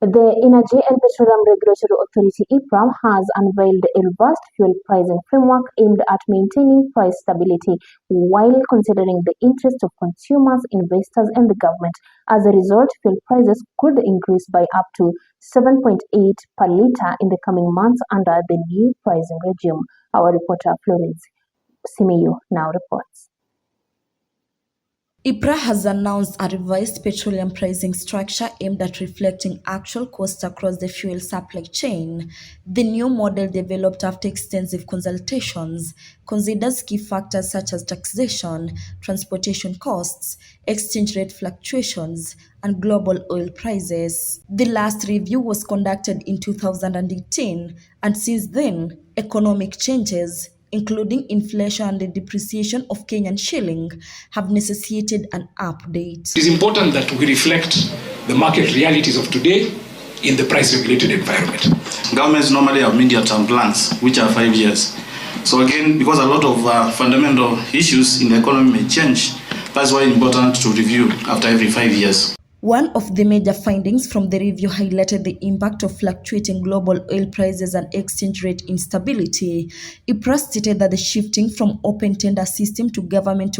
The Energy and Petroleum Regulatory Authority (Epra) has unveiled a robust fuel pricing framework aimed at maintaining price stability while considering the interest of consumers, investors, and the government. As a result, fuel prices could increase by up to 7.8 per litre in the coming months under the new pricing regime. Our reporter Florence Simiyu now reports. Epra has announced a revised petroleum pricing structure aimed at reflecting actual costs across the fuel supply chain. The new model, developed after extensive consultations, considers key factors such as taxation, transportation costs, exchange rate fluctuations, and global oil prices. The last review was conducted in 2018, and since then, economic changes, including inflation and the depreciation of Kenyan shilling, have necessitated an update. It is important that we reflect the market realities of today in the price-regulated environment. Governments normally have medium-term plans, which are 5 years. So again, because a lot of fundamental issues in the economy may change, that's why it's important to review after every 5 years. One of the major findings from the review highlighted the impact of fluctuating global oil prices and exchange rate instability. Epra stated that the shifting from open tender system to government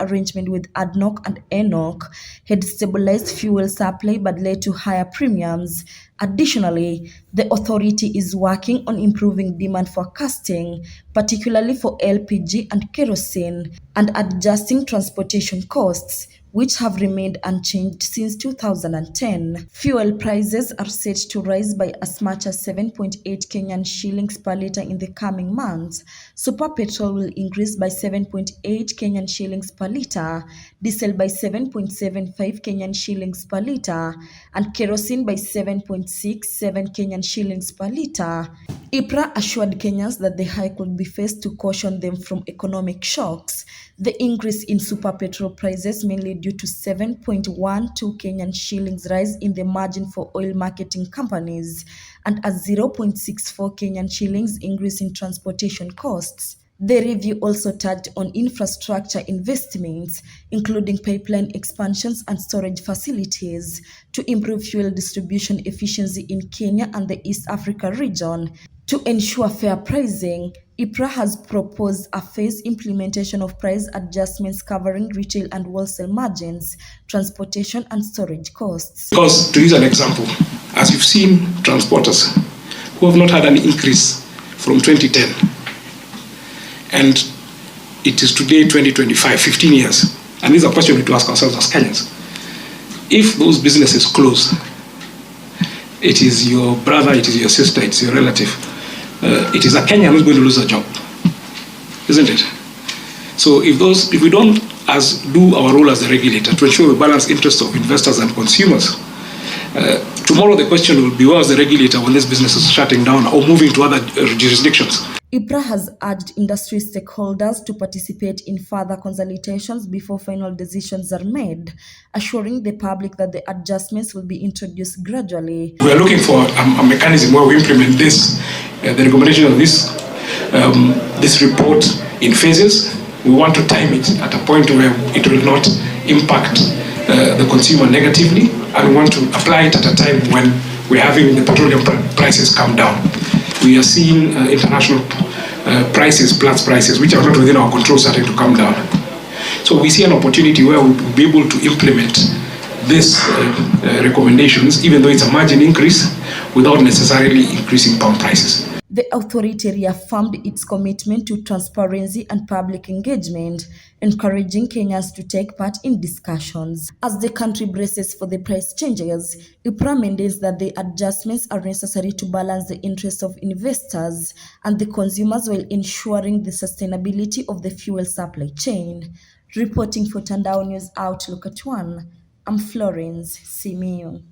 arrangement with ADNOC and ENOC had stabilized fuel supply but led to higher premiums. Additionally, the authority is working on improving demand forecasting, particularly for LPG and kerosene, and adjusting transportation costs, which have remained unchanged since 2010. Fuel prices are set to rise by as much as 7.8 Kenyan shillings per litre in the coming months. Super petrol will increase by 7.8 Kenyan shillings per litre, diesel by 7.75 Kenyan shillings per litre, and kerosene by 7.67 Kenyan shillings per litre. Epra assured Kenyans that the hike would be faced to caution them from economic shocks. The increase in super petrol prices mainly due to 7.12 Kenyan shillings rise in the margin for oil marketing companies and a 0.64 Kenyan shillings increase in transportation costs. The review also touched on infrastructure investments, including pipeline expansions and storage facilities, to improve fuel distribution efficiency in Kenya and the East Africa region. To ensure fair pricing, Epra has proposed a phased implementation of price adjustments covering retail and wholesale margins, transportation and storage costs. Because, to use an example, as you've seen transporters who have not had an increase from 2010, and it is today 2025, 15 years, and this is a question we need to ask ourselves as Kenyans. If those businesses close, it is your brother, it is your sister, it's your relative, it is a Kenyan who's going to lose a job, isn't it? So if we don't do our role as the regulator to ensure we balance interests of investors and consumers, tomorrow the question will be, where was the regulator when this business is shutting down or moving to other jurisdictions? Epra has urged industry stakeholders to participate in further consultations before final decisions are made, assuring the public that the adjustments will be introduced gradually. We are looking for a mechanism where we implement this, the recommendation of this report in phases. We want to time it at a point where it will not impact the consumer negatively, and we want to apply it at a time when we're having the petroleum prices come down. We are seeing international Platts prices, which are not within our control, starting to come down. So we see an opportunity where we'll be able to implement these recommendations, even though it's a margin increase, without necessarily increasing pump prices. The authority reaffirmed its commitment to transparency and public engagement, encouraging Kenyans to take part in discussions. As the country braces for the price changes, Epra maintains that the adjustments are necessary to balance the interests of investors and the consumers while ensuring the sustainability of the fuel supply chain. Reporting for Tandao News Outlook at 1, I'm Florence Simiyu.